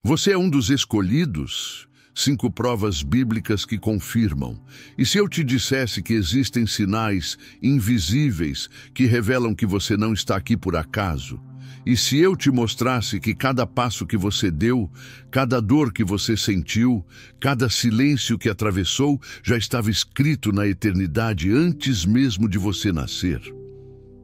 Você é um dos escolhidos? 5 provas bíblicas que confirmam. E se eu te dissesse que existem sinais invisíveis que revelam que você não está aqui por acaso? E se eu te mostrasse que cada passo que você deu, cada dor que você sentiu, cada silêncio que atravessou, já estava escrito na eternidade antes mesmo de você nascer?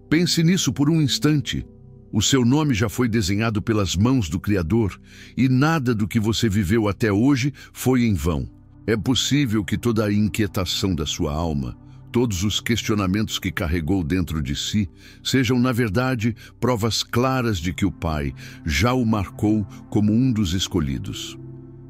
Pense nisso por um instante. O seu nome já foi desenhado pelas mãos do Criador, e nada do que você viveu até hoje foi em vão. É possível que toda a inquietação da sua alma, todos os questionamentos que carregou dentro de si, sejam, na verdade, provas claras de que o Pai já o marcou como um dos escolhidos.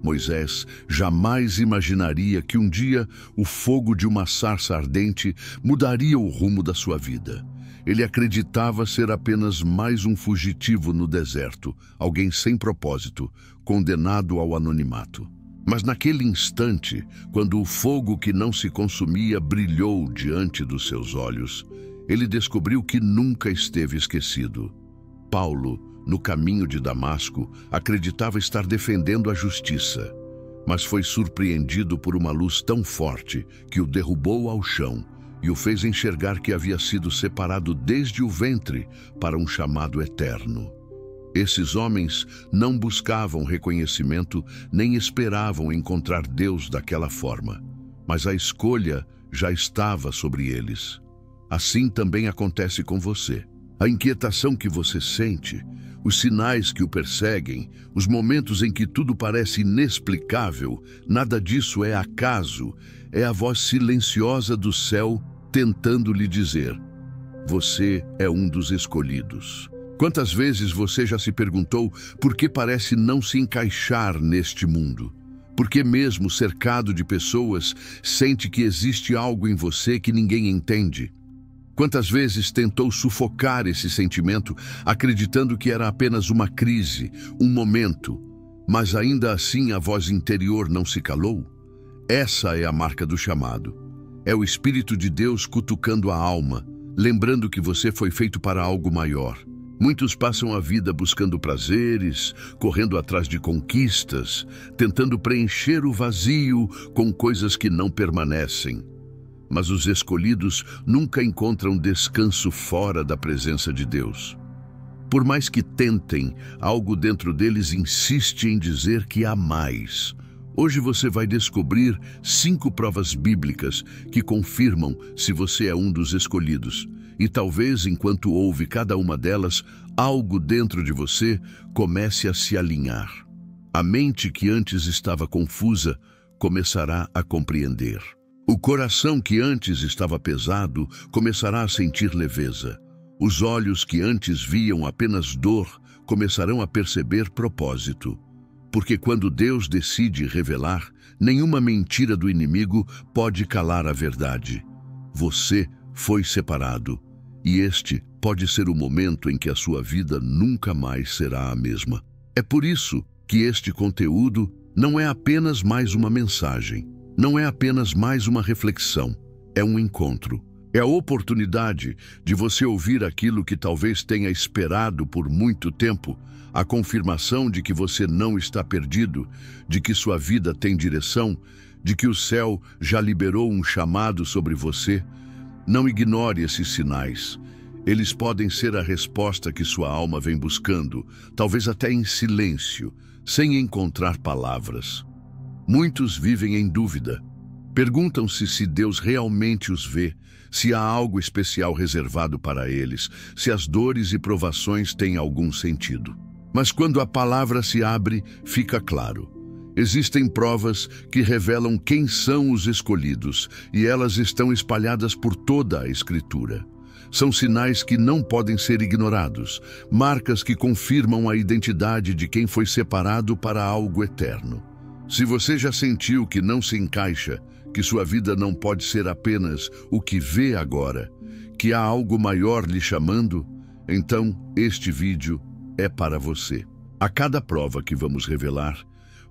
Moisés jamais imaginaria que um dia o fogo de uma sarça ardente mudaria o rumo da sua vida. Ele acreditava ser apenas mais um fugitivo no deserto, alguém sem propósito, condenado ao anonimato. Mas naquele instante, quando o fogo que não se consumia brilhou diante dos seus olhos, ele descobriu que nunca esteve esquecido. Paulo, no caminho de Damasco, acreditava estar defendendo a justiça, mas foi surpreendido por uma luz tão forte que o derrubou ao chão e o fez enxergar que havia sido separado desde o ventre para um chamado eterno. Esses homens não buscavam reconhecimento nem esperavam encontrar Deus daquela forma, mas a escolha já estava sobre eles. Assim também acontece com você. A inquietação que você sente, os sinais que o perseguem, os momentos em que tudo parece inexplicável, nada disso é acaso, é a voz silenciosa do céu tentando lhe dizer: você é um dos escolhidos. Quantas vezes você já se perguntou por que parece não se encaixar neste mundo? Por que mesmo cercado de pessoas, sente que existe algo em você que ninguém entende? Quantas vezes tentou sufocar esse sentimento, acreditando que era apenas uma crise, um momento, mas ainda assim a voz interior não se calou? Essa é a marca do chamado. É o Espírito de Deus cutucando a alma, lembrando que você foi feito para algo maior. Muitos passam a vida buscando prazeres, correndo atrás de conquistas, tentando preencher o vazio com coisas que não permanecem. Mas os escolhidos nunca encontram descanso fora da presença de Deus. Por mais que tentem, algo dentro deles insiste em dizer que há mais. Hoje você vai descobrir 5 provas bíblicas que confirmam se você é um dos escolhidos. E talvez, enquanto ouve cada uma delas, algo dentro de você comece a se alinhar. A mente que antes estava confusa começará a compreender. O coração que antes estava pesado começará a sentir leveza. Os olhos que antes viam apenas dor começarão a perceber propósito. Porque quando Deus decide revelar, nenhuma mentira do inimigo pode calar a verdade. Você foi separado, e este pode ser o momento em que a sua vida nunca mais será a mesma. É por isso que este conteúdo não é apenas mais uma mensagem, não é apenas mais uma reflexão, é um encontro. É a oportunidade de você ouvir aquilo que talvez tenha esperado por muito tempo, a confirmação de que você não está perdido, de que sua vida tem direção, de que o céu já liberou um chamado sobre você. Não ignore esses sinais. Eles podem ser a resposta que sua alma vem buscando, talvez até em silêncio, sem encontrar palavras. Muitos vivem em dúvida. Perguntam-se se Deus realmente os vê, se há algo especial reservado para eles, se as dores e provações têm algum sentido. Mas quando a palavra se abre, fica claro. Existem provas que revelam quem são os escolhidos, e elas estão espalhadas por toda a Escritura. São sinais que não podem ser ignorados, marcas que confirmam a identidade de quem foi separado para algo eterno. Se você já sentiu que não se encaixa, que sua vida não pode ser apenas o que vê agora, que há algo maior lhe chamando, então este vídeo é para você. A cada prova que vamos revelar,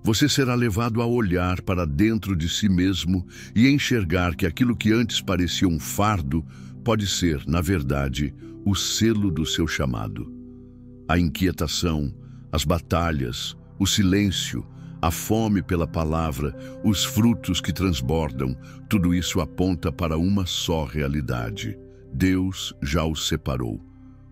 você será levado a olhar para dentro de si mesmo e enxergar que aquilo que antes parecia um fardo pode ser, na verdade, o selo do seu chamado. A inquietação, as batalhas, O silêncio, a fome pela palavra, os frutos que transbordam, tudo isso aponta para uma só realidade. Deus já os separou.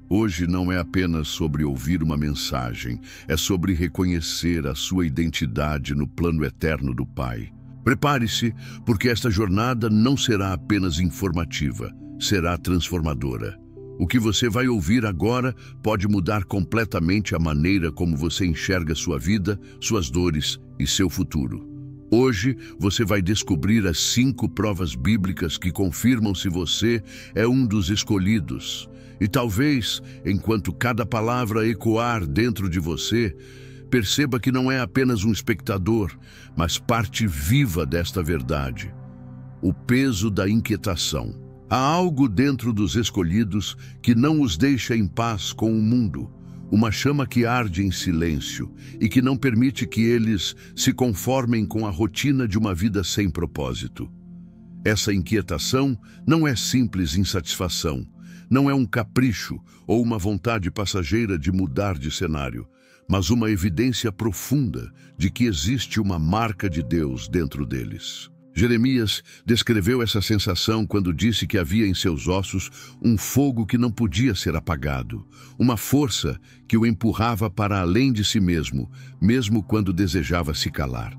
Hoje não é apenas sobre ouvir uma mensagem, é sobre reconhecer a sua identidade no plano eterno do Pai. Prepare-se, porque esta jornada não será apenas informativa, será transformadora. O que você vai ouvir agora pode mudar completamente a maneira como você enxerga sua vida, suas dores e seu futuro. Hoje, você vai descobrir as 5 provas bíblicas que confirmam se você é um dos escolhidos. E talvez, enquanto cada palavra ecoar dentro de você, perceba que não é apenas um espectador, mas parte viva desta verdade. O peso da inquietação. Há algo dentro dos escolhidos que não os deixa em paz com o mundo, uma chama que arde em silêncio e que não permite que eles se conformem com a rotina de uma vida sem propósito. Essa inquietação não é simples insatisfação, não é um capricho ou uma vontade passageira de mudar de cenário, mas uma evidência profunda de que existe uma marca de Deus dentro deles. Jeremias descreveu essa sensação quando disse que havia em seus ossos um fogo que não podia ser apagado, uma força que o empurrava para além de si mesmo, mesmo quando desejava se calar.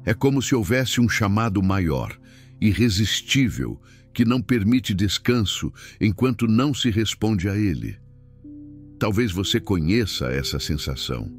É como se houvesse um chamado maior, irresistível, que não permite descanso enquanto não se responde a ele. Talvez você conheça essa sensação.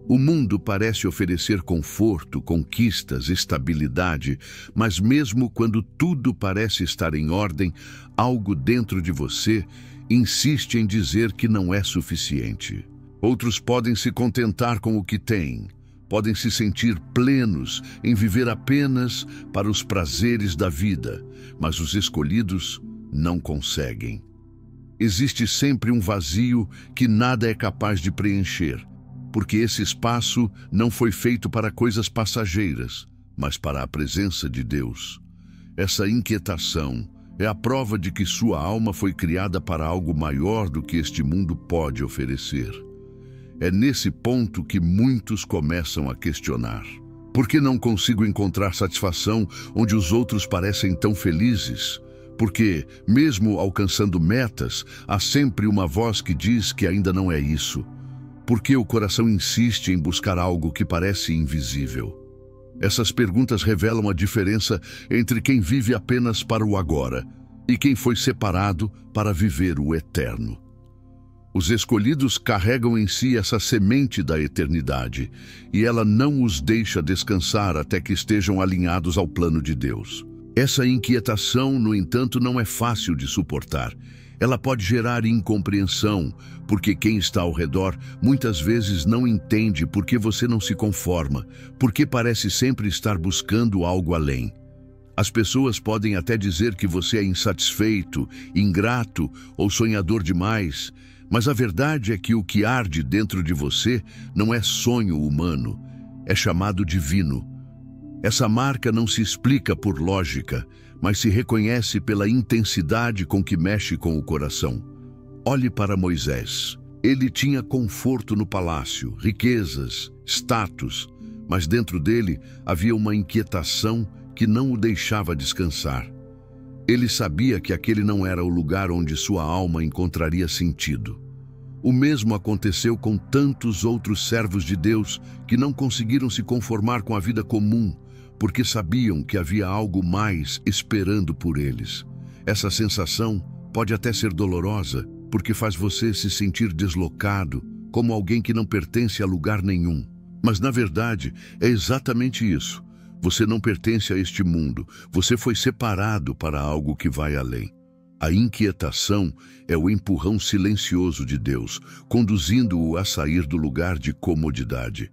O mundo parece oferecer conforto, conquistas, estabilidade, mas mesmo quando tudo parece estar em ordem, algo dentro de você insiste em dizer que não é suficiente. Outros podem se contentar com o que têm, podem se sentir plenos em viver apenas para os prazeres da vida, mas os escolhidos não conseguem. Existe sempre um vazio que nada é capaz de preencher, porque esse espaço não foi feito para coisas passageiras, mas para a presença de Deus. Essa inquietação é a prova de que sua alma foi criada para algo maior do que este mundo pode oferecer. É nesse ponto que muitos começam a questionar. Por que não consigo encontrar satisfação onde os outros parecem tão felizes? Porque, mesmo alcançando metas, há sempre uma voz que diz que ainda não é isso. Por que o coração insiste em buscar algo que parece invisível? Essas perguntas revelam a diferença entre quem vive apenas para o agora e quem foi separado para viver o eterno. Os escolhidos carregam em si essa semente da eternidade, e ela não os deixa descansar até que estejam alinhados ao plano de Deus. Essa inquietação, no entanto, não é fácil de suportar. Ela pode gerar incompreensão, porque quem está ao redor muitas vezes não entende por que você não se conforma, porque parece sempre estar buscando algo além. As pessoas podem até dizer que você é insatisfeito, ingrato ou sonhador demais, mas a verdade é que o que arde dentro de você não é sonho humano, é chamado divino. Essa marca não se explica por lógica, mas se reconhece pela intensidade com que mexe com o coração. Olhe para Moisés. Ele tinha conforto no palácio, riquezas, status, mas dentro dele havia uma inquietação que não o deixava descansar. Ele sabia que aquele não era o lugar onde sua alma encontraria sentido. O mesmo aconteceu com tantos outros servos de Deus que não conseguiram se conformar com a vida comum, porque sabiam que havia algo mais esperando por eles. Essa sensação pode até ser dolorosa, porque faz você se sentir deslocado, como alguém que não pertence a lugar nenhum. Mas, na verdade, é exatamente isso. Você não pertence a este mundo, você foi separado para algo que vai além. A inquietação é o empurrão silencioso de Deus, conduzindo-o a sair do lugar de comodidade.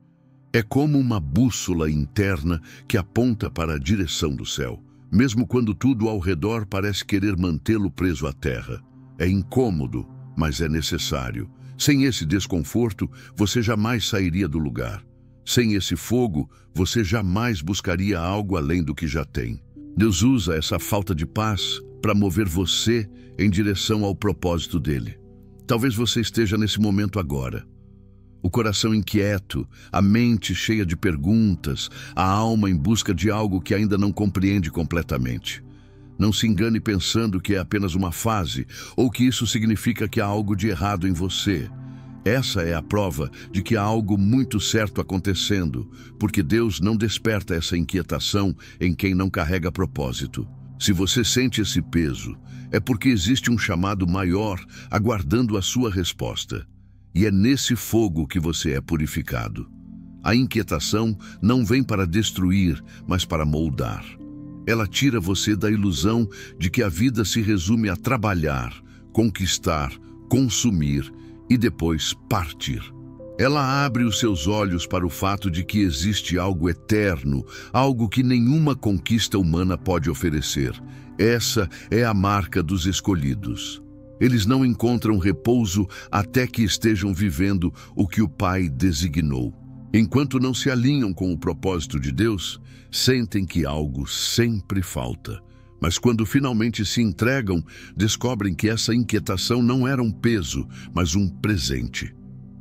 É como uma bússola interna que aponta para a direção do céu, mesmo quando tudo ao redor parece querer mantê-lo preso à terra. É incômodo, mas é necessário. Sem esse desconforto, você jamais sairia do lugar. Sem esse fogo, você jamais buscaria algo além do que já tem. Deus usa essa falta de paz para mover você em direção ao propósito dele. Talvez você esteja nesse momento agora. O coração inquieto, a mente cheia de perguntas, a alma em busca de algo que ainda não compreende completamente. Não se engane pensando que é apenas uma fase ou que isso significa que há algo de errado em você. Essa é a prova de que há algo muito certo acontecendo, porque Deus não desperta essa inquietação em quem não carrega propósito. Se você sente esse peso, é porque existe um chamado maior aguardando a sua resposta. E é nesse fogo que você é purificado. A inquietação não vem para destruir, mas para moldar. Ela tira você da ilusão de que a vida se resume a trabalhar, conquistar, consumir e depois partir. Ela abre os seus olhos para o fato de que existe algo eterno, algo que nenhuma conquista humana pode oferecer. Essa é a marca dos escolhidos. Eles não encontram repouso até que estejam vivendo o que o Pai designou. Enquanto não se alinham com o propósito de Deus, sentem que algo sempre falta. Mas quando finalmente se entregam, descobrem que essa inquietação não era um peso, mas um presente.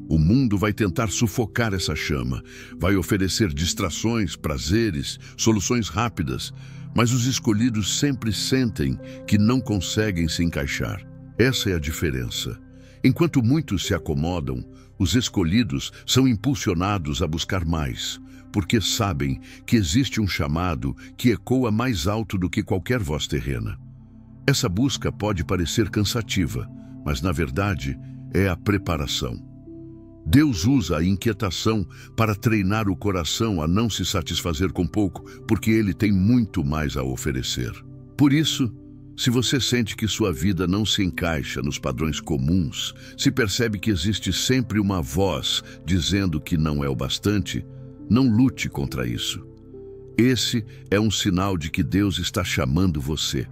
O mundo vai tentar sufocar essa chama, vai oferecer distrações, prazeres, soluções rápidas, mas os escolhidos sempre sentem que não conseguem se encaixar. Essa é a diferença. Enquanto muitos se acomodam, os escolhidos são impulsionados a buscar mais, porque sabem que existe um chamado que ecoa mais alto do que qualquer voz terrena. Essa busca pode parecer cansativa, mas na verdade é a preparação. Deus usa a inquietação para treinar o coração a não se satisfazer com pouco, porque Ele tem muito mais a oferecer. Por isso, se você sente que sua vida não se encaixa nos padrões comuns, se percebe que existe sempre uma voz dizendo que não é o bastante, não lute contra isso. Esse é um sinal de que Deus está chamando você.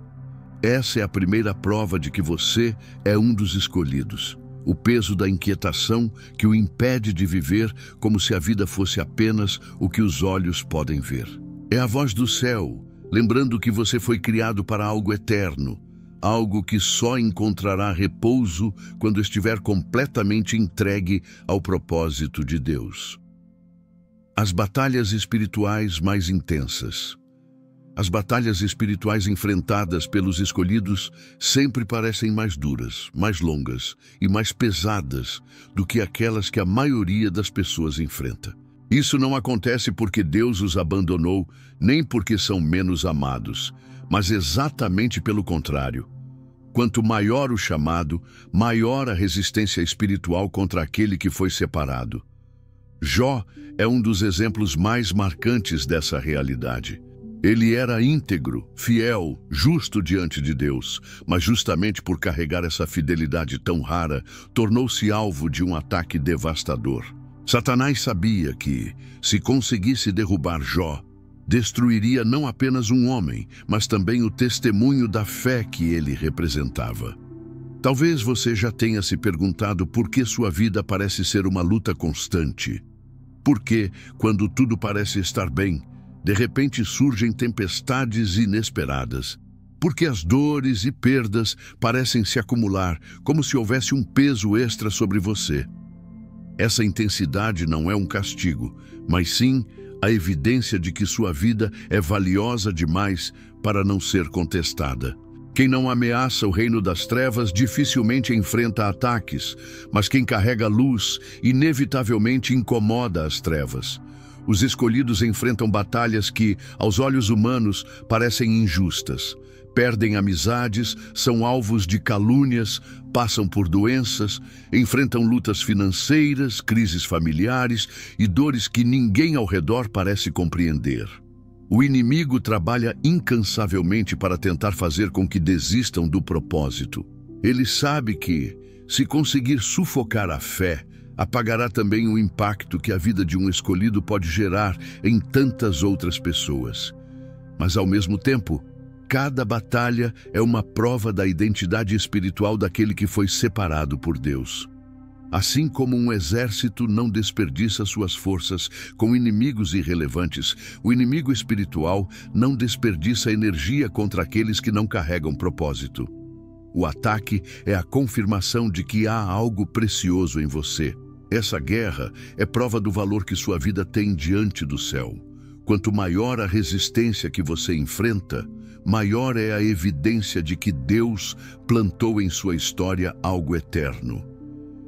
Essa é a primeira prova de que você é um dos escolhidos. O peso da inquietação que o impede de viver como se a vida fosse apenas o que os olhos podem ver. É a voz do céu, lembrando que você foi criado para algo eterno, algo que só encontrará repouso quando estiver completamente entregue ao propósito de Deus. As batalhas espirituais mais intensas. As batalhas espirituais enfrentadas pelos escolhidos sempre parecem mais duras, mais longas e mais pesadas do que aquelas que a maioria das pessoas enfrenta. Isso não acontece porque Deus os abandonou, nem porque são menos amados, mas exatamente pelo contrário. Quanto maior o chamado, maior a resistência espiritual contra aquele que foi separado. Jó é um dos exemplos mais marcantes dessa realidade. Ele era íntegro, fiel, justo diante de Deus, mas justamente por carregar essa fidelidade tão rara, tornou-se alvo de um ataque devastador. Satanás sabia que, se conseguisse derrubar Jó, destruiria não apenas um homem, mas também o testemunho da fé que ele representava. Talvez você já tenha se perguntado por que sua vida parece ser uma luta constante. Por que, quando tudo parece estar bem, de repente surgem tempestades inesperadas? Por que as dores e perdas parecem se acumular, como se houvesse um peso extra sobre você? Essa intensidade não é um castigo, mas sim a evidência de que sua vida é valiosa demais para não ser contestada. Quem não ameaça o reino das trevas dificilmente enfrenta ataques, mas quem carrega luz inevitavelmente incomoda as trevas. Os escolhidos enfrentam batalhas que, aos olhos humanos, parecem injustas. Perdem amizades, são alvos de calúnias, passam por doenças, enfrentam lutas financeiras, crises familiares e dores que ninguém ao redor parece compreender. O inimigo trabalha incansavelmente para tentar fazer com que desistam do propósito. Ele sabe que, se conseguir sufocar a fé, apagará também o impacto que a vida de um escolhido pode gerar em tantas outras pessoas. Mas, ao mesmo tempo, cada batalha é uma prova da identidade espiritual daquele que foi separado por Deus. Assim como um exército não desperdiça suas forças com inimigos irrelevantes, o inimigo espiritual não desperdiça energia contra aqueles que não carregam propósito. O ataque é a confirmação de que há algo precioso em você. Essa guerra é prova do valor que sua vida tem diante do céu. Quanto maior a resistência que você enfrenta, maior é a evidência de que Deus plantou em sua história algo eterno.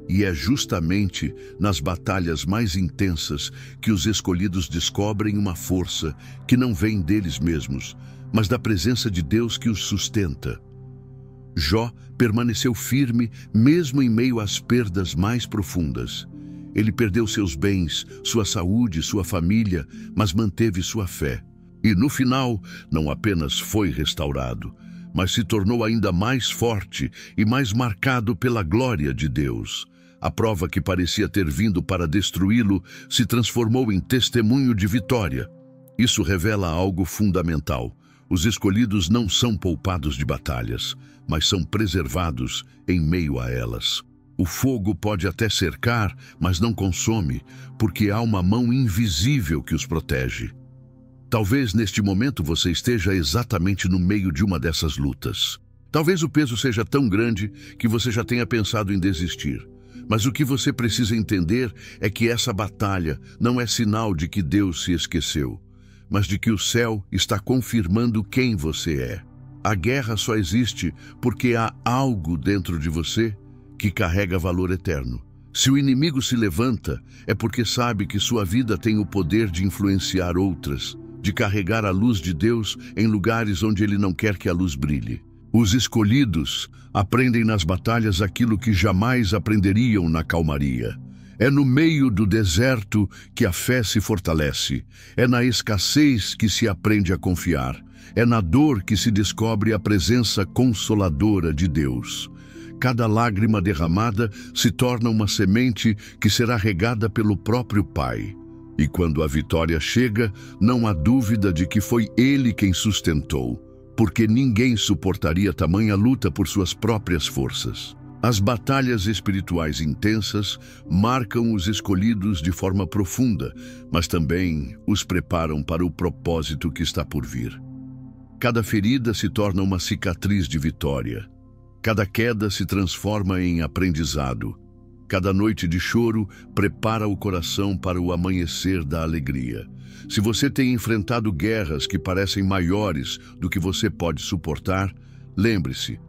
E é justamente nas batalhas mais intensas que os escolhidos descobrem uma força que não vem deles mesmos, mas da presença de Deus que os sustenta. Jó permaneceu firme mesmo em meio às perdas mais profundas. Ele perdeu seus bens, sua saúde, sua família, mas manteve sua fé. E no final, não apenas foi restaurado, mas se tornou ainda mais forte e mais marcado pela glória de Deus. A prova que parecia ter vindo para destruí-lo se transformou em testemunho de vitória. Isso revela algo fundamental. Os escolhidos não são poupados de batalhas, mas são preservados em meio a elas. O fogo pode até cercar, mas não consome, porque há uma mão invisível que os protege. Talvez neste momento você esteja exatamente no meio de uma dessas lutas. Talvez o peso seja tão grande que você já tenha pensado em desistir. Mas o que você precisa entender é que essa batalha não é sinal de que Deus se esqueceu, mas de que o céu está confirmando quem você é. A guerra só existe porque há algo dentro de você que carrega valor eterno. Se o inimigo se levanta, é porque sabe que sua vida tem o poder de influenciar outras, de carregar a luz de Deus em lugares onde Ele não quer que a luz brilhe. Os escolhidos aprendem nas batalhas aquilo que jamais aprenderiam na calmaria. É no meio do deserto que a fé se fortalece. É na escassez que se aprende a confiar. É na dor que se descobre a presença consoladora de Deus. Cada lágrima derramada se torna uma semente que será regada pelo próprio Pai. E quando a vitória chega, não há dúvida de que foi Ele quem sustentou, porque ninguém suportaria tamanha luta por suas próprias forças. As batalhas espirituais intensas marcam os escolhidos de forma profunda, mas também os preparam para o propósito que está por vir. Cada ferida se torna uma cicatriz de vitória. Cada queda se transforma em aprendizado. Cada noite de choro prepara o coração para o amanhecer da alegria. Se você tem enfrentado guerras que parecem maiores do que você pode suportar, lembre-se,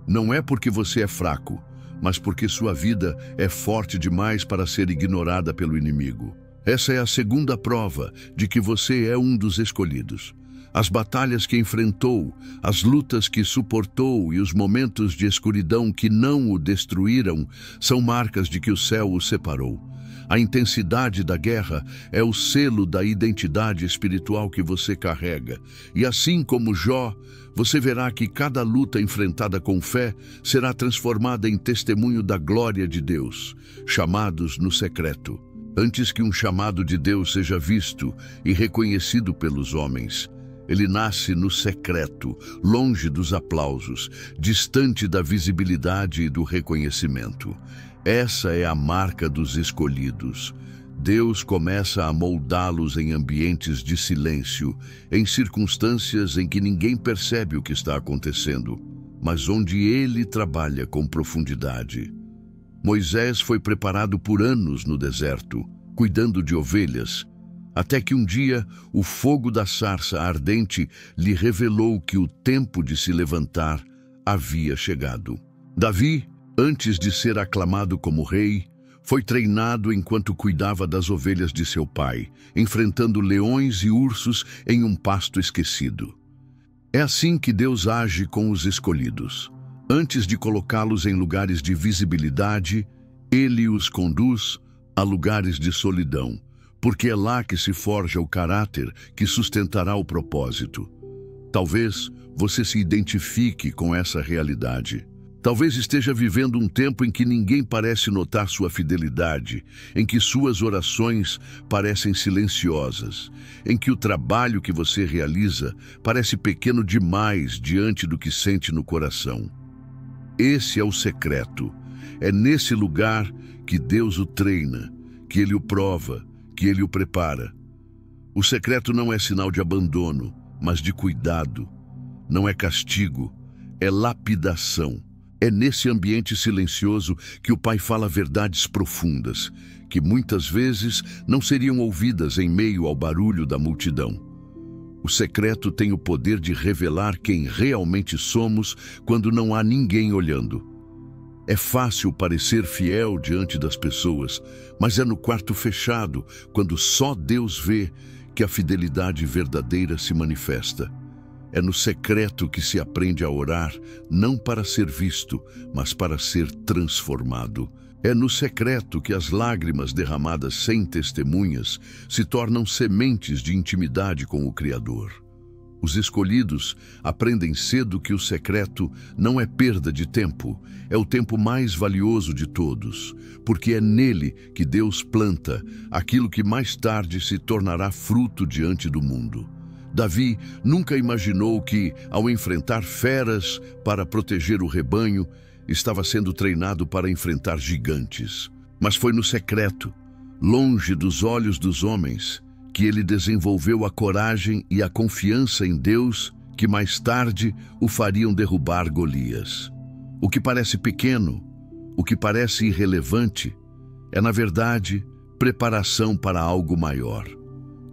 não é porque você é fraco, mas porque sua vida é forte demais para ser ignorada pelo inimigo. Essa é a segunda prova de que você é um dos escolhidos. As batalhas que enfrentou, as lutas que suportou e os momentos de escuridão que não o destruíram são marcas de que o céu o separou. A intensidade da guerra é o selo da identidade espiritual que você carrega. E assim como Jó, você verá que cada luta enfrentada com fé será transformada em testemunho da glória de Deus, chamados no secreto. Antes que um chamado de Deus seja visto e reconhecido pelos homens, ele nasce no secreto, longe dos aplausos, distante da visibilidade e do reconhecimento. Essa é a marca dos escolhidos. Deus começa a moldá-los em ambientes de silêncio, em circunstâncias em que ninguém percebe o que está acontecendo, mas onde Ele trabalha com profundidade. Moisés foi preparado por anos no deserto, cuidando de ovelhas, até que um dia o fogo da sarça ardente lhe revelou que o tempo de se levantar havia chegado. Davi, antes de ser aclamado como rei, foi treinado enquanto cuidava das ovelhas de seu pai, enfrentando leões e ursos em um pasto esquecido. É assim que Deus age com os escolhidos. Antes de colocá-los em lugares de visibilidade, Ele os conduz a lugares de solidão, porque é lá que se forja o caráter que sustentará o propósito. Talvez você se identifique com essa realidade. Talvez esteja vivendo um tempo em que ninguém parece notar sua fidelidade, em que suas orações parecem silenciosas, em que o trabalho que você realiza parece pequeno demais diante do que sente no coração. Esse é o secreto. É nesse lugar que Deus o treina, que Ele o prova, que Ele o prepara. O secreto não é sinal de abandono, mas de cuidado. Não é castigo, é lapidação. É nesse ambiente silencioso que o Pai fala verdades profundas, que muitas vezes não seriam ouvidas em meio ao barulho da multidão. O secreto tem o poder de revelar quem realmente somos quando não há ninguém olhando. É fácil parecer fiel diante das pessoas, mas é no quarto fechado, quando só Deus vê, que a fidelidade verdadeira se manifesta. É no secreto que se aprende a orar, não para ser visto, mas para ser transformado. É no secreto que as lágrimas derramadas sem testemunhas se tornam sementes de intimidade com o Criador. Os escolhidos aprendem cedo que o secreto não é perda de tempo, é o tempo mais valioso de todos, porque é nele que Deus planta aquilo que mais tarde se tornará fruto diante do mundo. Davi nunca imaginou que, ao enfrentar feras para proteger o rebanho, estava sendo treinado para enfrentar gigantes. Mas foi no secreto, longe dos olhos dos homens, que ele desenvolveu a coragem e a confiança em Deus que mais tarde o fariam derrubar Golias. O que parece pequeno, o que parece irrelevante, é, na verdade, preparação para algo maior.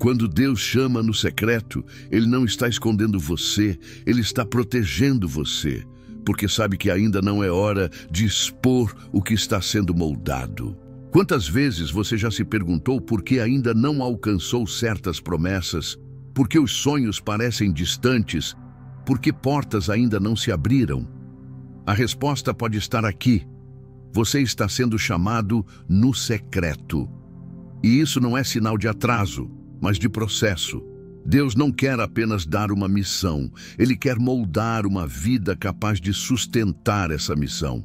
Quando Deus chama no secreto, Ele não está escondendo você, Ele está protegendo você, porque sabe que ainda não é hora de expor o que está sendo moldado. Quantas vezes você já se perguntou por que ainda não alcançou certas promessas, por que os sonhos parecem distantes, por que portas ainda não se abriram? A resposta pode estar aqui. Você está sendo chamado no secreto. E isso não é sinal de atraso, mas de processo. Deus não quer apenas dar uma missão, Ele quer moldar uma vida capaz de sustentar essa missão.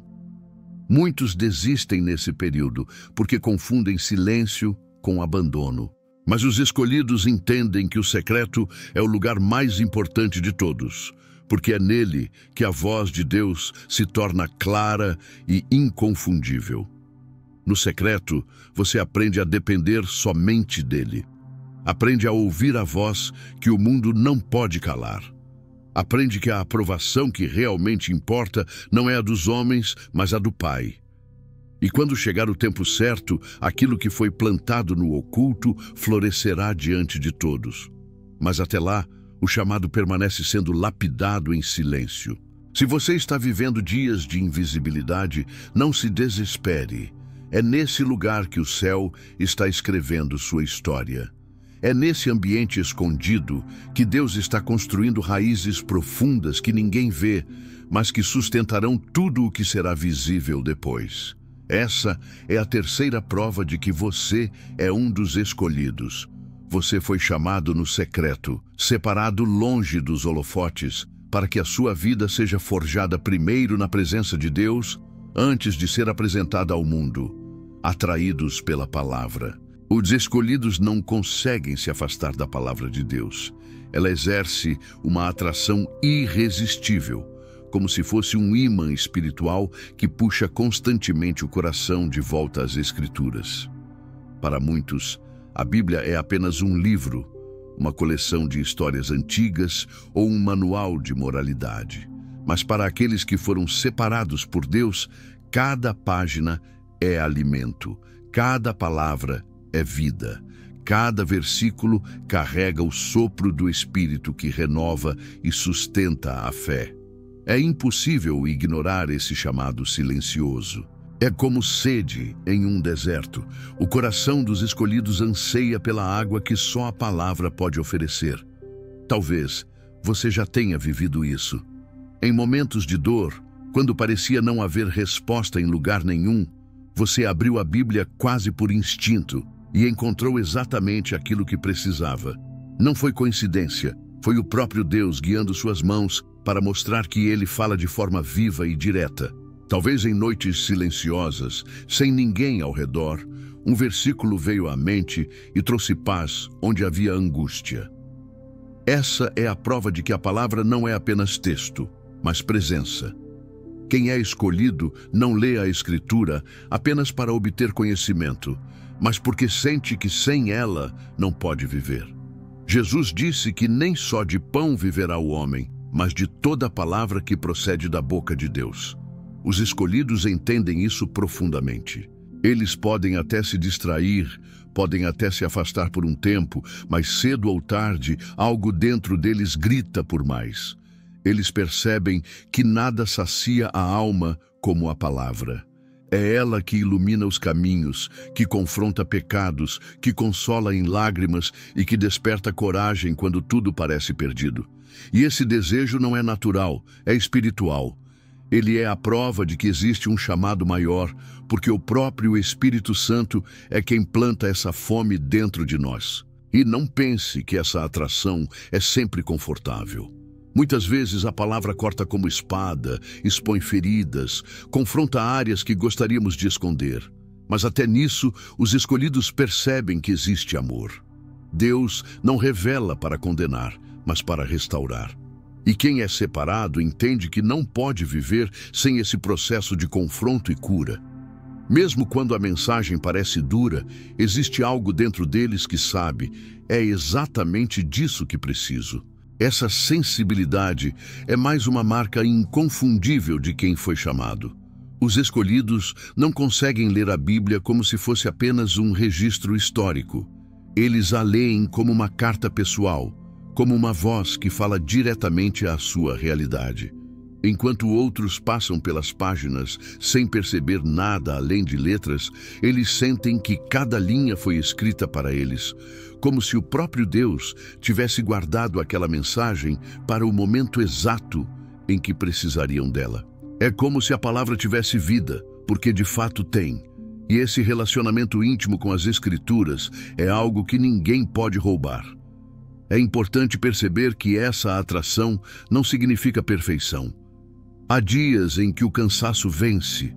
Muitos desistem nesse período, porque confundem silêncio com abandono. Mas os escolhidos entendem que o secreto é o lugar mais importante de todos, porque é nele que a voz de Deus se torna clara e inconfundível. No secreto, você aprende a depender somente dele. Aprende a ouvir a voz que o mundo não pode calar. Aprende que a aprovação que realmente importa não é a dos homens, mas a do Pai. E quando chegar o tempo certo, aquilo que foi plantado no oculto florescerá diante de todos. Mas até lá, o chamado permanece sendo lapidado em silêncio. Se você está vivendo dias de invisibilidade, não se desespere. É nesse lugar que o céu está escrevendo sua história. É nesse ambiente escondido que Deus está construindo raízes profundas que ninguém vê, mas que sustentarão tudo o que será visível depois. Essa é a terceira prova de que você é um dos escolhidos. Você foi chamado no secreto, separado longe dos holofotes, para que a sua vida seja forjada primeiro na presença de Deus, antes de ser apresentada ao mundo, atraídos pela palavra. Os escolhidos não conseguem se afastar da palavra de Deus. Ela exerce uma atração irresistível, como se fosse um ímã espiritual que puxa constantemente o coração de volta às Escrituras. Para muitos, a Bíblia é apenas um livro, uma coleção de histórias antigas ou um manual de moralidade. Mas para aqueles que foram separados por Deus, cada página é alimento, cada palavra é vida. Cada versículo carrega o sopro do Espírito que renova e sustenta a fé. É impossível ignorar esse chamado silencioso. É como sede em um deserto. O coração dos escolhidos anseia pela água que só a palavra pode oferecer. Talvez você já tenha vivido isso. Em momentos de dor, quando parecia não haver resposta em lugar nenhum, você abriu a Bíblia quase por instinto e encontrou exatamente aquilo que precisava. Não foi coincidência, foi o próprio Deus guiando suas mãos para mostrar que Ele fala de forma viva e direta. Talvez em noites silenciosas, sem ninguém ao redor, um versículo veio à mente e trouxe paz onde havia angústia. Essa é a prova de que a palavra não é apenas texto, mas presença. Quem é escolhido não lê a Escritura apenas para obter conhecimento, mas porque sente que sem ela não pode viver. Jesus disse que nem só de pão viverá o homem, mas de toda palavra que procede da boca de Deus. Os escolhidos entendem isso profundamente. Eles podem até se distrair, podem até se afastar por um tempo, mas cedo ou tarde, algo dentro deles grita por mais. Eles percebem que nada sacia a alma como a palavra. É ela que ilumina os caminhos, que confronta pecados, que consola em lágrimas e que desperta coragem quando tudo parece perdido. E esse desejo não é natural, é espiritual. Ele é a prova de que existe um chamado maior, porque o próprio Espírito Santo é quem planta essa fome dentro de nós. E não pense que essa atração é sempre confortável. Muitas vezes a palavra corta como espada, expõe feridas, confronta áreas que gostaríamos de esconder. Mas até nisso, os escolhidos percebem que existe amor. Deus não revela para condenar, mas para restaurar. E quem é separado entende que não pode viver sem esse processo de confronto e cura. Mesmo quando a mensagem parece dura, existe algo dentro deles que sabe, é exatamente disso que preciso. Essa sensibilidade é mais uma marca inconfundível de quem foi chamado. Os escolhidos não conseguem ler a Bíblia como se fosse apenas um registro histórico. Eles a leem como uma carta pessoal, como uma voz que fala diretamente à sua realidade. Enquanto outros passam pelas páginas sem perceber nada além de letras, eles sentem que cada linha foi escrita para eles, como se o próprio Deus tivesse guardado aquela mensagem para o momento exato em que precisariam dela. É como se a palavra tivesse vida, porque de fato tem. E esse relacionamento íntimo com as Escrituras é algo que ninguém pode roubar. É importante perceber que essa atração não significa perfeição. Há dias em que o cansaço vence,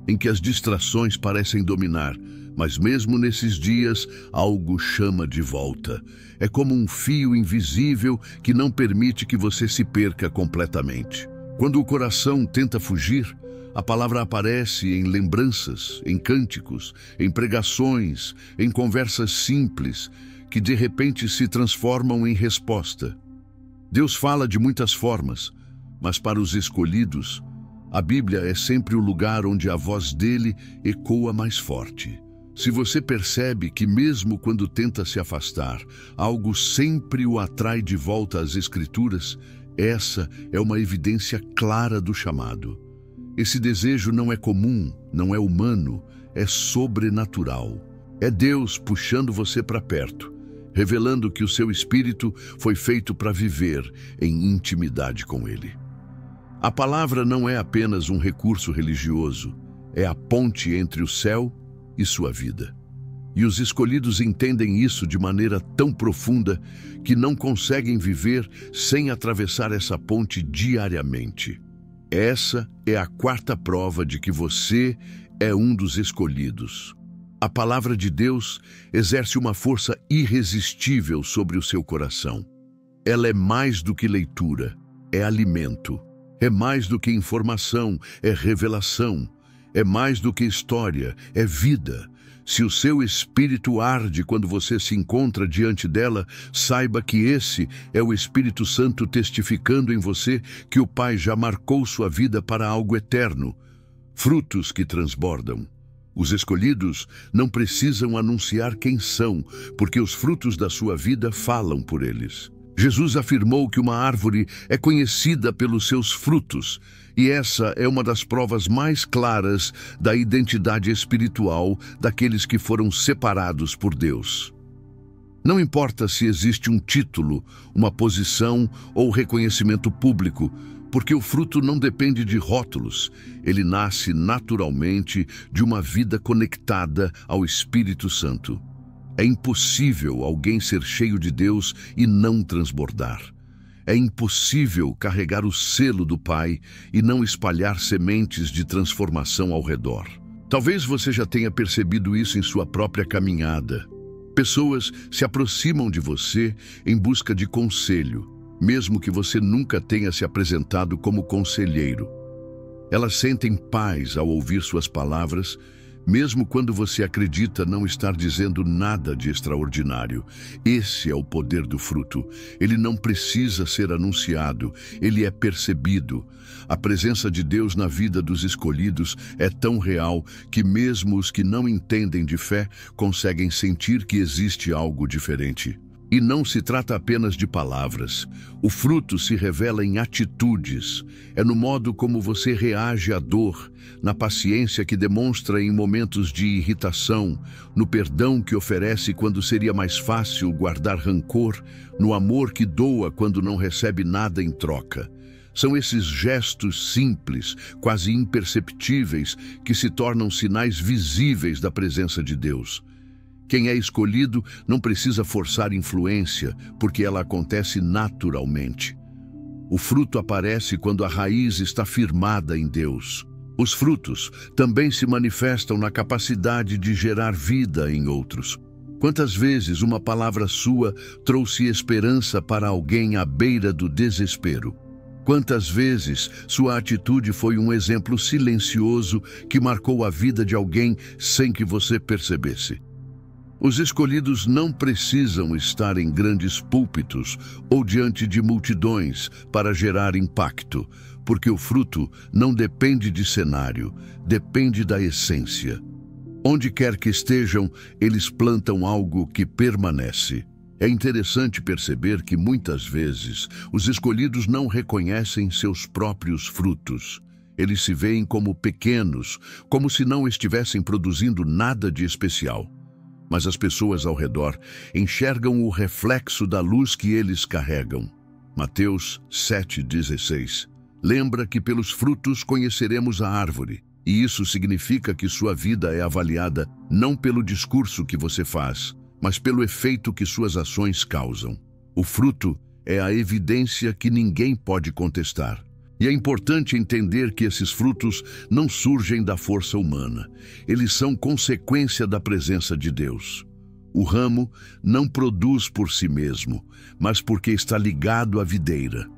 em que as distrações parecem dominar, mas mesmo nesses dias, algo chama de volta. É como um fio invisível que não permite que você se perca completamente. Quando o coração tenta fugir, a palavra aparece em lembranças, em cânticos, em pregações, em conversas simples, que de repente se transformam em resposta. Deus fala de muitas formas, mas para os escolhidos, a Bíblia é sempre o lugar onde a voz dele ecoa mais forte. Se você percebe que mesmo quando tenta se afastar, algo sempre o atrai de volta às Escrituras, essa é uma evidência clara do chamado. Esse desejo não é comum, não é humano, é sobrenatural. É Deus puxando você para perto, revelando que o seu espírito foi feito para viver em intimidade com Ele. A palavra não é apenas um recurso religioso, é a ponte entre o céu e sua vida. E os escolhidos entendem isso de maneira tão profunda que não conseguem viver sem atravessar essa ponte diariamente. Essa é a quarta prova de que você é um dos escolhidos. A palavra de Deus exerce uma força irresistível sobre o seu coração. Ela é mais do que leitura, é alimento. É mais do que informação, é revelação. É mais do que história, é vida. Se o seu espírito arde quando você se encontra diante dela, saiba que esse é o Espírito Santo testificando em você que o Pai já marcou sua vida para algo eterno. Frutos que transbordam. Os escolhidos não precisam anunciar quem são, porque os frutos da sua vida falam por eles. Jesus afirmou que uma árvore é conhecida pelos seus frutos, e essa é uma das provas mais claras da identidade espiritual daqueles que foram separados por Deus. Não importa se existe um título, uma posição ou reconhecimento público, porque o fruto não depende de rótulos, ele nasce naturalmente de uma vida conectada ao Espírito Santo. É impossível alguém ser cheio de Deus e não transbordar. É impossível carregar o selo do Pai e não espalhar sementes de transformação ao redor. Talvez você já tenha percebido isso em sua própria caminhada. Pessoas se aproximam de você em busca de conselho, mesmo que você nunca tenha se apresentado como conselheiro. Elas sentem paz ao ouvir suas palavras, mesmo quando você acredita não estar dizendo nada de extraordinário. Esse é o poder do fruto. Ele não precisa ser anunciado, ele é percebido. A presença de Deus na vida dos escolhidos é tão real que mesmo os que não entendem de fé conseguem sentir que existe algo diferente. E não se trata apenas de palavras. O fruto se revela em atitudes. É no modo como você reage à dor, na paciência que demonstra em momentos de irritação, no perdão que oferece quando seria mais fácil guardar rancor, no amor que doa quando não recebe nada em troca. São esses gestos simples, quase imperceptíveis, que se tornam sinais visíveis da presença de Deus. Quem é escolhido não precisa forçar influência, porque ela acontece naturalmente. O fruto aparece quando a raiz está firmada em Deus. Os frutos também se manifestam na capacidade de gerar vida em outros. Quantas vezes uma palavra sua trouxe esperança para alguém à beira do desespero? Quantas vezes sua atitude foi um exemplo silencioso que marcou a vida de alguém sem que você percebesse? Os escolhidos não precisam estar em grandes púlpitos ou diante de multidões para gerar impacto, porque o fruto não depende de cenário, depende da essência. Onde quer que estejam, eles plantam algo que permanece. É interessante perceber que muitas vezes os escolhidos não reconhecem seus próprios frutos. Eles se veem como pequenos, como se não estivessem produzindo nada de especial. Mas as pessoas ao redor enxergam o reflexo da luz que eles carregam. Mateus 7,16. Lembra que pelos frutos conheceremos a árvore, e isso significa que sua vida é avaliada não pelo discurso que você faz, mas pelo efeito que suas ações causam. O fruto é a evidência que ninguém pode contestar. E é importante entender que esses frutos não surgem da força humana. Eles são consequência da presença de Deus. O ramo não produz por si mesmo, mas porque está ligado à videira.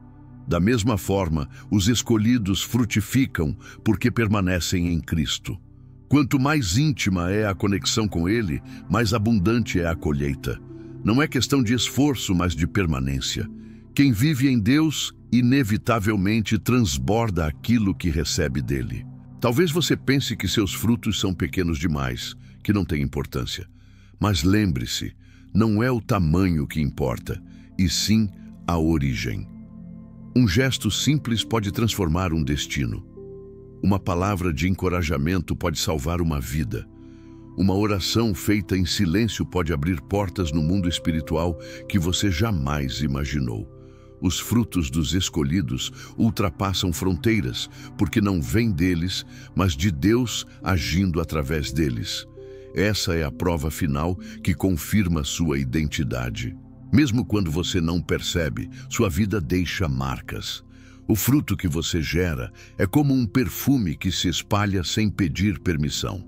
Da mesma forma, os escolhidos frutificam porque permanecem em Cristo. Quanto mais íntima é a conexão com Ele, mais abundante é a colheita. Não é questão de esforço, mas de permanência. Quem vive em Deus, inevitavelmente transborda aquilo que recebe dele. Talvez você pense que seus frutos são pequenos demais, que não têm importância. Mas lembre-se, não é o tamanho que importa, e sim a origem. Um gesto simples pode transformar um destino. Uma palavra de encorajamento pode salvar uma vida. Uma oração feita em silêncio pode abrir portas no mundo espiritual que você jamais imaginou. Os frutos dos escolhidos ultrapassam fronteiras, porque não vêm deles, mas de Deus agindo através deles. Essa é a prova final que confirma sua identidade. Mesmo quando você não percebe, sua vida deixa marcas. O fruto que você gera é como um perfume que se espalha sem pedir permissão.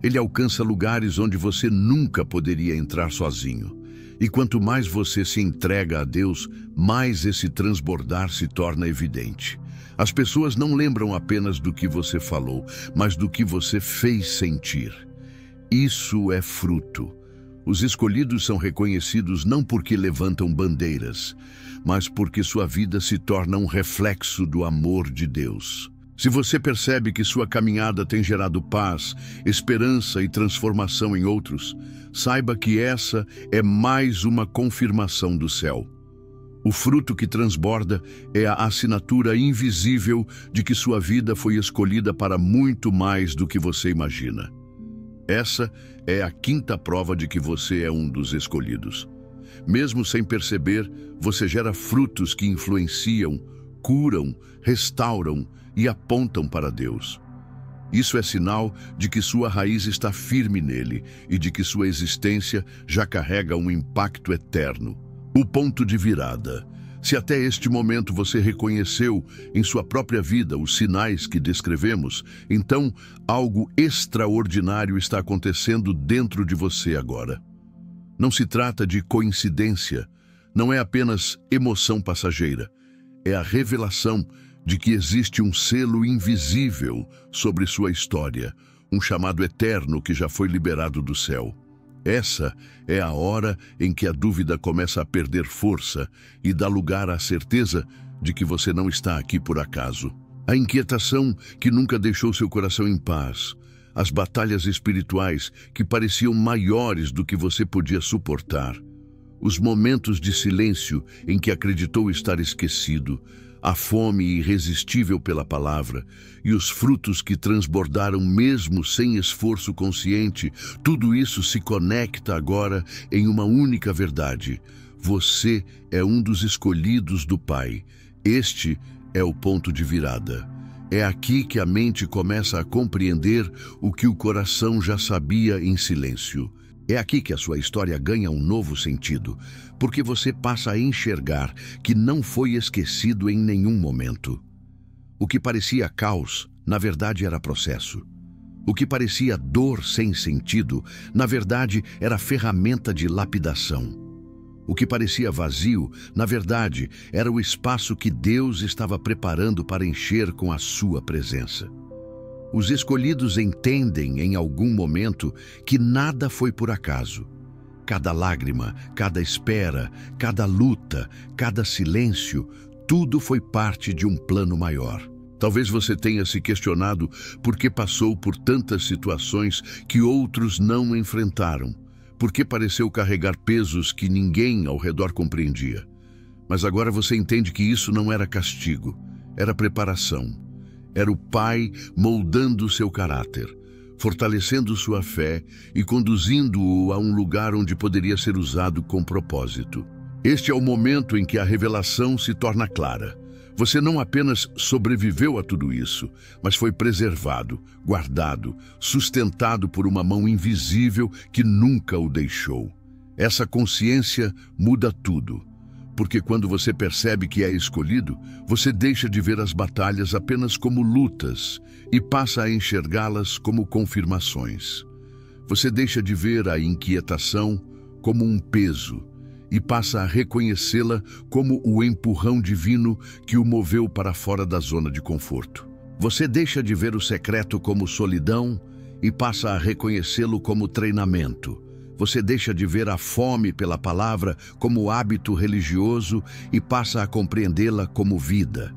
Ele alcança lugares onde você nunca poderia entrar sozinho. E quanto mais você se entrega a Deus, mais esse transbordar se torna evidente. As pessoas não lembram apenas do que você falou, mas do que você fez sentir. Isso é fruto. Os escolhidos são reconhecidos não porque levantam bandeiras, mas porque sua vida se torna um reflexo do amor de Deus. Se você percebe que sua caminhada tem gerado paz, esperança e transformação em outros, saiba que essa é mais uma confirmação do céu. O fruto que transborda é a assinatura invisível de que sua vida foi escolhida para muito mais do que você imagina. Essa é a quinta prova de que você é um dos escolhidos. Mesmo sem perceber, você gera frutos que influenciam, curam, restauram e apontam para Deus. Isso é sinal de que sua raiz está firme nele e de que sua existência já carrega um impacto eterno. O ponto de virada. Se até este momento você reconheceu em sua própria vida os sinais que descrevemos, então algo extraordinário está acontecendo dentro de você agora. Não se trata de coincidência, não é apenas emoção passageira. É a revelação de que existe um selo invisível sobre sua história, um chamado eterno que já foi liberado do céu. Essa é a hora em que a dúvida começa a perder força e dá lugar à certeza de que você não está aqui por acaso. A inquietação que nunca deixou seu coração em paz, as batalhas espirituais que pareciam maiores do que você podia suportar, os momentos de silêncio em que acreditou estar esquecido, a fome irresistível pela palavra e os frutos que transbordaram mesmo sem esforço consciente, tudo isso se conecta agora em uma única verdade. Você é um dos escolhidos do Pai. Este é o ponto de virada. É aqui que a mente começa a compreender o que o coração já sabia em silêncio. É aqui que a sua história ganha um novo sentido, porque você passa a enxergar que não foi esquecido em nenhum momento. O que parecia caos, na verdade era processo. O que parecia dor sem sentido, na verdade era ferramenta de lapidação. O que parecia vazio, na verdade, era o espaço que Deus estava preparando para encher com a sua presença. Os escolhidos entendem em algum momento que nada foi por acaso. Cada lágrima, cada espera, cada luta, cada silêncio, tudo foi parte de um plano maior. Talvez você tenha se questionado por que passou por tantas situações que outros não enfrentaram, por que pareceu carregar pesos que ninguém ao redor compreendia. Mas agora você entende que isso não era castigo, era preparação. Era o Pai moldando seu caráter, fortalecendo sua fé e conduzindo-o a um lugar onde poderia ser usado com propósito. Este é o momento em que a revelação se torna clara. Você não apenas sobreviveu a tudo isso, mas foi preservado, guardado, sustentado por uma mão invisível que nunca o deixou. Essa consciência muda tudo. Porque quando você percebe que é escolhido, você deixa de ver as batalhas apenas como lutas e passa a enxergá-las como confirmações. Você deixa de ver a inquietação como um peso e passa a reconhecê-la como o empurrão divino que o moveu para fora da zona de conforto. Você deixa de ver o secreto como solidão e passa a reconhecê-lo como treinamento. Você deixa de ver a fome pela palavra como hábito religioso e passa a compreendê-la como vida.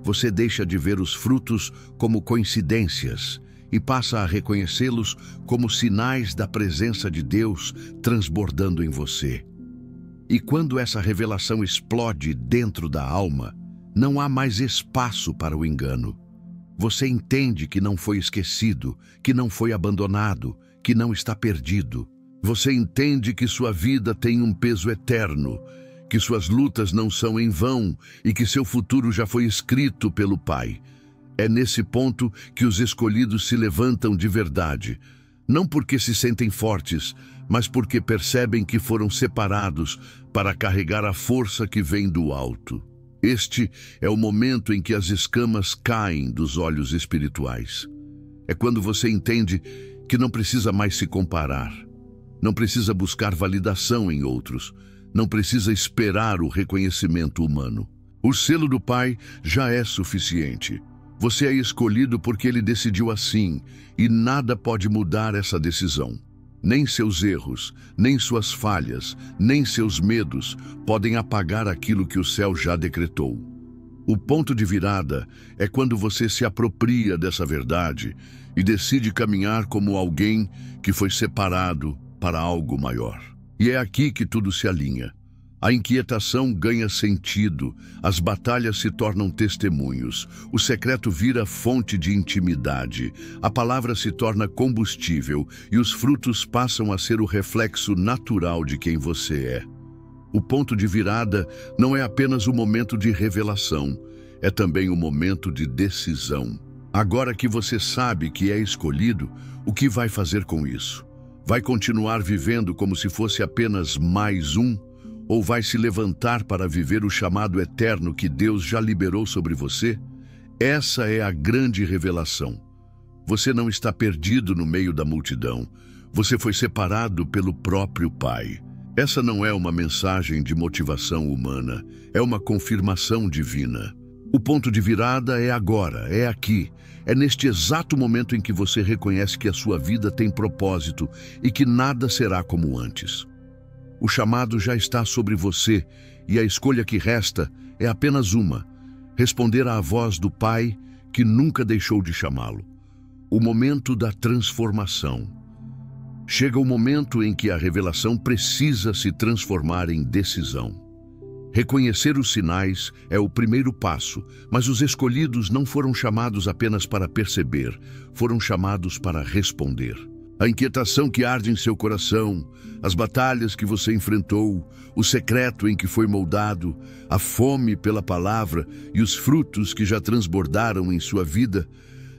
Você deixa de ver os frutos como coincidências e passa a reconhecê-los como sinais da presença de Deus transbordando em você. E quando essa revelação explode dentro da alma, não há mais espaço para o engano. Você entende que não foi esquecido, que não foi abandonado, que não está perdido. Você entende que sua vida tem um peso eterno, que suas lutas não são em vão e que seu futuro já foi escrito pelo Pai. É nesse ponto que os escolhidos se levantam de verdade, não porque se sentem fortes, mas porque percebem que foram separados para carregar a força que vem do alto. Este é o momento em que as escamas caem dos olhos espirituais. É quando você entende que não precisa mais se comparar. Não precisa buscar validação em outros. Não precisa esperar o reconhecimento humano. O selo do Pai já é suficiente. Você é escolhido porque Ele decidiu assim, e nada pode mudar essa decisão. Nem seus erros, nem suas falhas, nem seus medos podem apagar aquilo que o céu já decretou. O ponto de virada é quando você se apropria dessa verdade e decide caminhar como alguém que foi separado para algo maior. E é aqui que tudo se alinha. A inquietação ganha sentido, as batalhas se tornam testemunhos, o secreto vira fonte de intimidade, a palavra se torna combustível e os frutos passam a ser o reflexo natural de quem você é. O ponto de virada não é apenas o momento de revelação, é também o momento de decisão. Agora que você sabe que é escolhido, o que vai fazer com isso? Vai continuar vivendo como se fosse apenas mais um? Ou vai se levantar para viver o chamado eterno que Deus já liberou sobre você? Essa é a grande revelação. Você não está perdido no meio da multidão. Você foi separado pelo próprio Pai. Essa não é uma mensagem de motivação humana, é uma confirmação divina. O ponto de virada é agora, é aqui. É neste exato momento em que você reconhece que a sua vida tem propósito e que nada será como antes. O chamado já está sobre você e a escolha que resta é apenas uma: responder à voz do Pai que nunca deixou de chamá-lo. O momento da transformação. Chega o momento em que a revelação precisa se transformar em decisão. Reconhecer os sinais é o primeiro passo, mas os escolhidos não foram chamados apenas para perceber, foram chamados para responder. A inquietação que arde em seu coração, as batalhas que você enfrentou, o secreto em que foi moldado, a fome pela palavra e os frutos que já transbordaram em sua vida,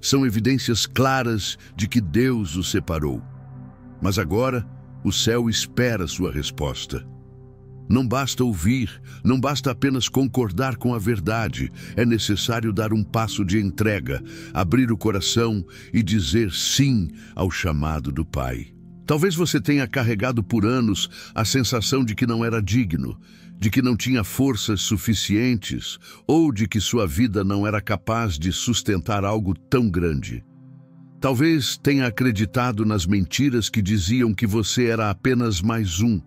são evidências claras de que Deus o separou. Mas agora, o céu espera sua resposta. Não basta ouvir, não basta apenas concordar com a verdade. É necessário dar um passo de entrega, abrir o coração e dizer sim ao chamado do Pai. Talvez você tenha carregado por anos a sensação de que não era digno, de que não tinha forças suficientes ou de que sua vida não era capaz de sustentar algo tão grande. Talvez tenha acreditado nas mentiras que diziam que você era apenas mais um,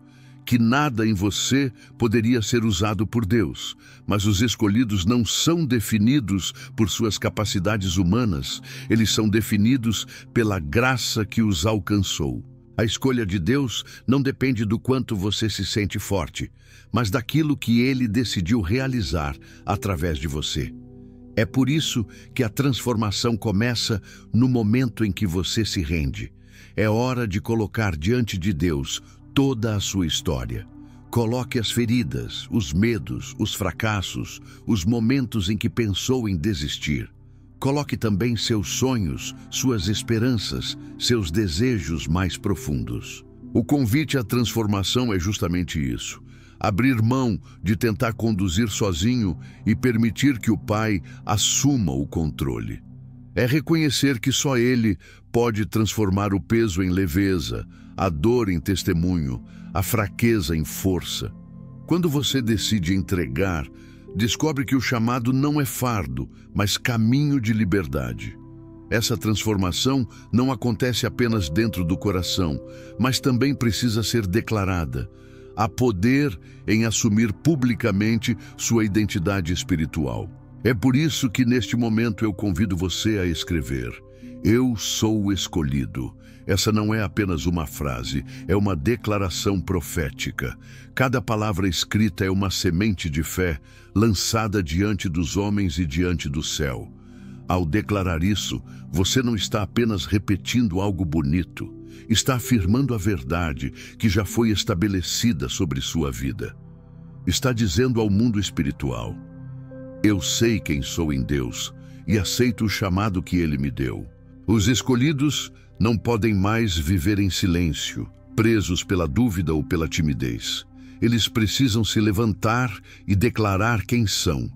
que nada em você poderia ser usado por Deus. Mas os escolhidos não são definidos por suas capacidades humanas, eles são definidos pela graça que os alcançou. A escolha de Deus não depende do quanto você se sente forte, mas daquilo que Ele decidiu realizar através de você. É por isso que a transformação começa no momento em que você se rende. É hora de colocar diante de Deus toda a sua história. Coloque as feridas, os medos, os fracassos, os momentos em que pensou em desistir. Coloque também seus sonhos, suas esperanças, seus desejos mais profundos. O convite à transformação é justamente isso: abrir mão de tentar conduzir sozinho e permitir que o Pai assuma o controle. É reconhecer que só Ele pode transformar o peso em leveza, a dor em testemunho, a fraqueza em força. Quando você decide entregar, descobre que o chamado não é fardo, mas caminho de liberdade. Essa transformação não acontece apenas dentro do coração, mas também precisa ser declarada. Há poder em assumir publicamente sua identidade espiritual. É por isso que neste momento eu convido você a escrever: Eu sou o escolhido. Essa não é apenas uma frase, é uma declaração profética. Cada palavra escrita é uma semente de fé lançada diante dos homens e diante do céu. Ao declarar isso, você não está apenas repetindo algo bonito, está afirmando a verdade que já foi estabelecida sobre sua vida. Está dizendo ao mundo espiritual: Eu sei quem sou em Deus e aceito o chamado que Ele me deu. Os escolhidos não podem mais viver em silêncio, presos pela dúvida ou pela timidez. Eles precisam se levantar e declarar quem são.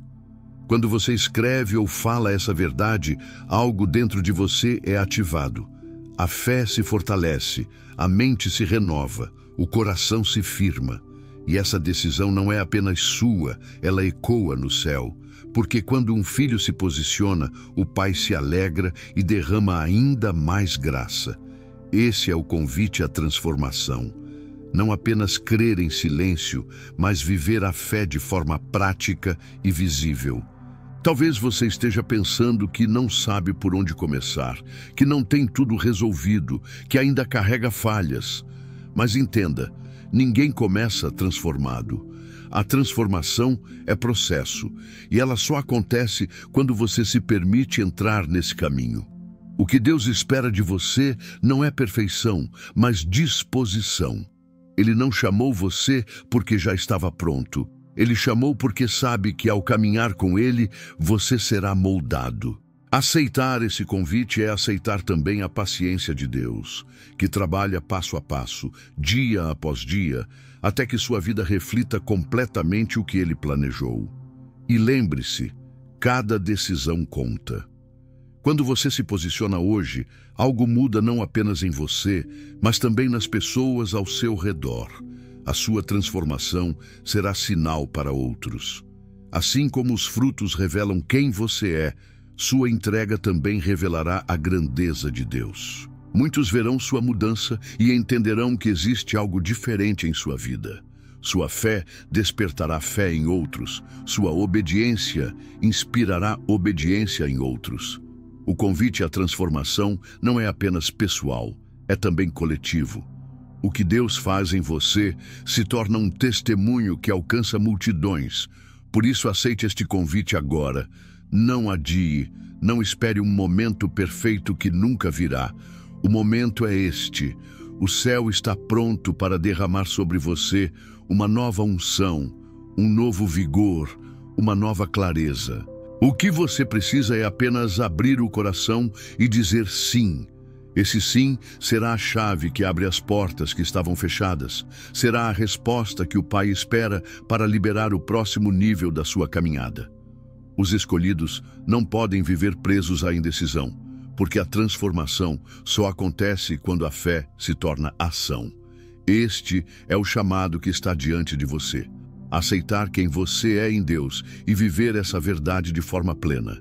Quando você escreve ou fala essa verdade, algo dentro de você é ativado. A fé se fortalece, a mente se renova, o coração se firma. E essa decisão não é apenas sua, ela ecoa no céu. Porque quando um filho se posiciona, o Pai se alegra e derrama ainda mais graça. Esse é o convite à transformação. Não apenas crer em silêncio, mas viver a fé de forma prática e visível. Talvez você esteja pensando que não sabe por onde começar, que não tem tudo resolvido, que ainda carrega falhas. Mas entenda, ninguém começa transformado. A transformação é processo, e ela só acontece quando você se permite entrar nesse caminho. O que Deus espera de você não é perfeição, mas disposição. Ele não chamou você porque já estava pronto. Ele chamou porque sabe que ao caminhar com Ele, você será moldado. Aceitar esse convite é aceitar também a paciência de Deus, que trabalha passo a passo, dia após dia, até que sua vida reflita completamente o que Ele planejou. E lembre-se, cada decisão conta. Quando você se posiciona hoje, algo muda não apenas em você, mas também nas pessoas ao seu redor. A sua transformação será sinal para outros. Assim como os frutos revelam quem você é, sua entrega também revelará a grandeza de Deus. Muitos verão sua mudança e entenderão que existe algo diferente em sua vida. Sua fé despertará fé em outros. Sua obediência inspirará obediência em outros. O convite à transformação não é apenas pessoal, é também coletivo. O que Deus faz em você se torna um testemunho que alcança multidões. Por isso, aceite este convite agora. Não adie, não espere um momento perfeito que nunca virá. O momento é este. O céu está pronto para derramar sobre você uma nova unção, um novo vigor, uma nova clareza. O que você precisa é apenas abrir o coração e dizer sim. Esse sim será a chave que abre as portas que estavam fechadas. Será a resposta que o Pai espera para liberar o próximo nível da sua caminhada. Os escolhidos não podem viver presos à indecisão, porque a transformação só acontece quando a fé se torna ação. Este é o chamado que está diante de você. Aceitar quem você é em Deus e viver essa verdade de forma plena.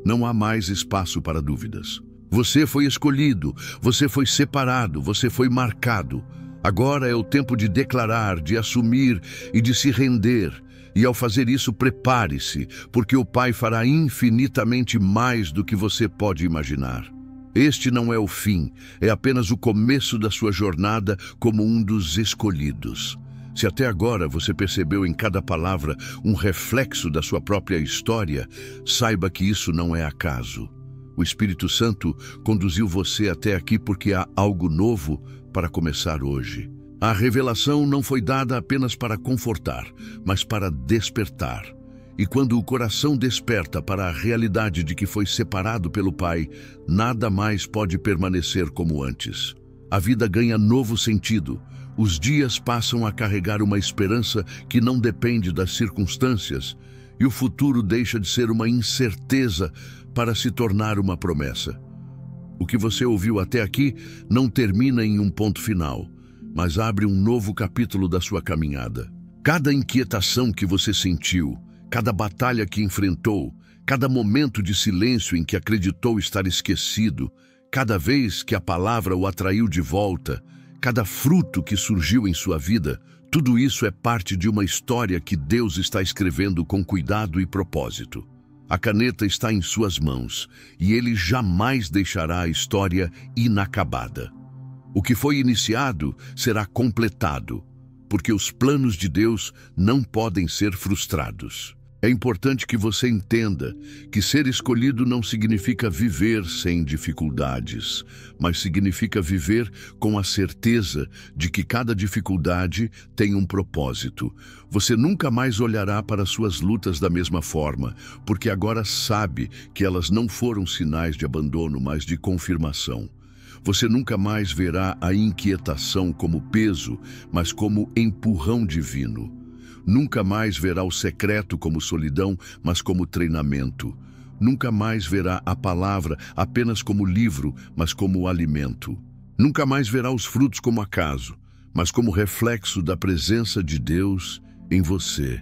Não há mais espaço para dúvidas. Você foi escolhido, você foi separado, você foi marcado. Agora é o tempo de declarar, de assumir e de se render. E ao fazer isso, prepare-se, porque o Pai fará infinitamente mais do que você pode imaginar. Este não é o fim, é apenas o começo da sua jornada como um dos escolhidos. Se até agora você percebeu em cada palavra um reflexo da sua própria história, saiba que isso não é acaso. O Espírito Santo conduziu você até aqui porque há algo novo para começar hoje. A revelação não foi dada apenas para confortar, mas para despertar. E quando o coração desperta para a realidade de que foi separado pelo Pai, nada mais pode permanecer como antes. A vida ganha novo sentido. Os dias passam a carregar uma esperança que não depende das circunstâncias, e o futuro deixa de ser uma incerteza para se tornar uma promessa. O que você ouviu até aqui não termina em um ponto final, mas abre um novo capítulo da sua caminhada. Cada inquietação que você sentiu, cada batalha que enfrentou, cada momento de silêncio em que acreditou estar esquecido, cada vez que a palavra o atraiu de volta, cada fruto que surgiu em sua vida, tudo isso é parte de uma história que Deus está escrevendo com cuidado e propósito. A caneta está em suas mãos e Ele jamais deixará a história inacabada. O que foi iniciado será completado, porque os planos de Deus não podem ser frustrados. É importante que você entenda que ser escolhido não significa viver sem dificuldades, mas significa viver com a certeza de que cada dificuldade tem um propósito. Você nunca mais olhará para suas lutas da mesma forma, porque agora sabe que elas não foram sinais de abandono, mas de confirmação. Você nunca mais verá a inquietação como peso, mas como empurrão divino. Nunca mais verá o secreto como solidão, mas como treinamento. Nunca mais verá a palavra apenas como livro, mas como alimento. Nunca mais verá os frutos como acaso, mas como reflexo da presença de Deus em você.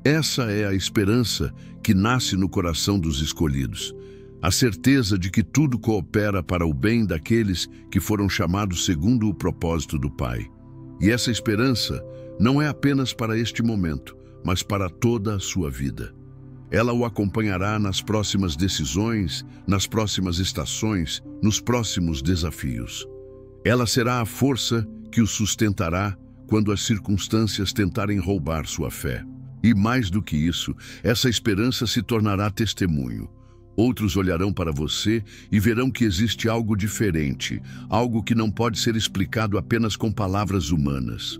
Essa é a esperança que nasce no coração dos escolhidos. A certeza de que tudo coopera para o bem daqueles que foram chamados segundo o propósito do Pai. E essa esperança não é apenas para este momento, mas para toda a sua vida. Ela o acompanhará nas próximas decisões, nas próximas estações, nos próximos desafios. Ela será a força que o sustentará quando as circunstâncias tentarem roubar sua fé. E mais do que isso, essa esperança se tornará testemunho. Outros olharão para você e verão que existe algo diferente, algo que não pode ser explicado apenas com palavras humanas.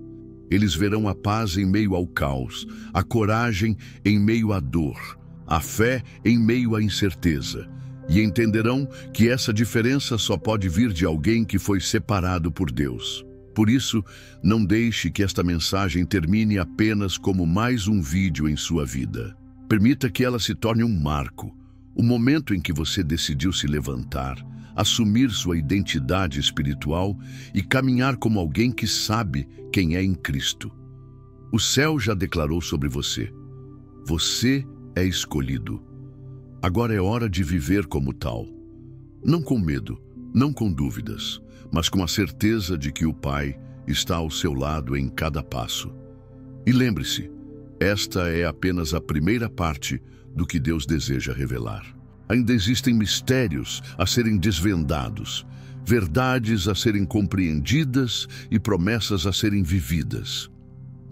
Eles verão a paz em meio ao caos, a coragem em meio à dor, a fé em meio à incerteza, e entenderão que essa diferença só pode vir de alguém que foi separado por Deus. Por isso, não deixe que esta mensagem termine apenas como mais um vídeo em sua vida. Permita que ela se torne um marco, o momento em que você decidiu se levantar, assumir sua identidade espiritual e caminhar como alguém que sabe quem é em Cristo. O céu já declarou sobre você. Você é escolhido. Agora é hora de viver como tal. Não com medo, não com dúvidas, mas com a certeza de que o Pai está ao seu lado em cada passo. E lembre-se, esta é apenas a primeira parte do que Deus deseja revelar. Ainda existem mistérios a serem desvendados, verdades a serem compreendidas e promessas a serem vividas.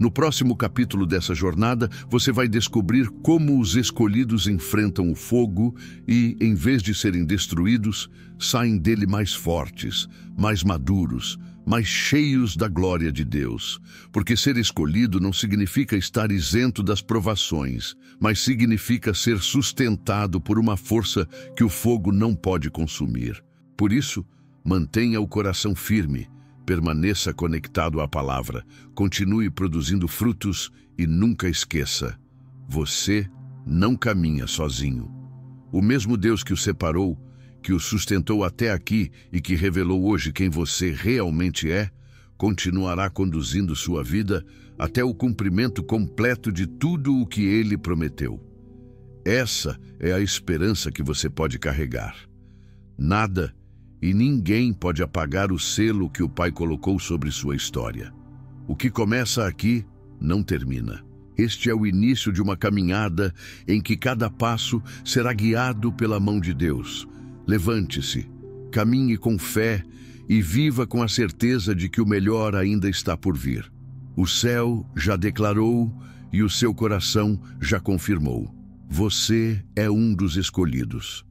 No próximo capítulo dessa jornada, você vai descobrir como os escolhidos enfrentam o fogo e, em vez de serem destruídos, saem dele mais fortes, mais maduros, mais cheios da glória de Deus. Porque ser escolhido não significa estar isento das provações, mas significa ser sustentado por uma força que o fogo não pode consumir. Por isso, mantenha o coração firme, permaneça conectado à palavra, continue produzindo frutos e nunca esqueça, você não caminha sozinho. O mesmo Deus que o separou, que o sustentou até aqui e que revelou hoje quem você realmente é, continuará conduzindo sua vida até o cumprimento completo de tudo o que ele prometeu. Essa é a esperança que você pode carregar. Nada e ninguém pode apagar o selo que o Pai colocou sobre sua história. O que começa aqui não termina. Este é o início de uma caminhada em que cada passo será guiado pela mão de Deus. Levante-se, caminhe com fé e viva com a certeza de que o melhor ainda está por vir. O céu já declarou e o seu coração já confirmou. Você é um dos escolhidos.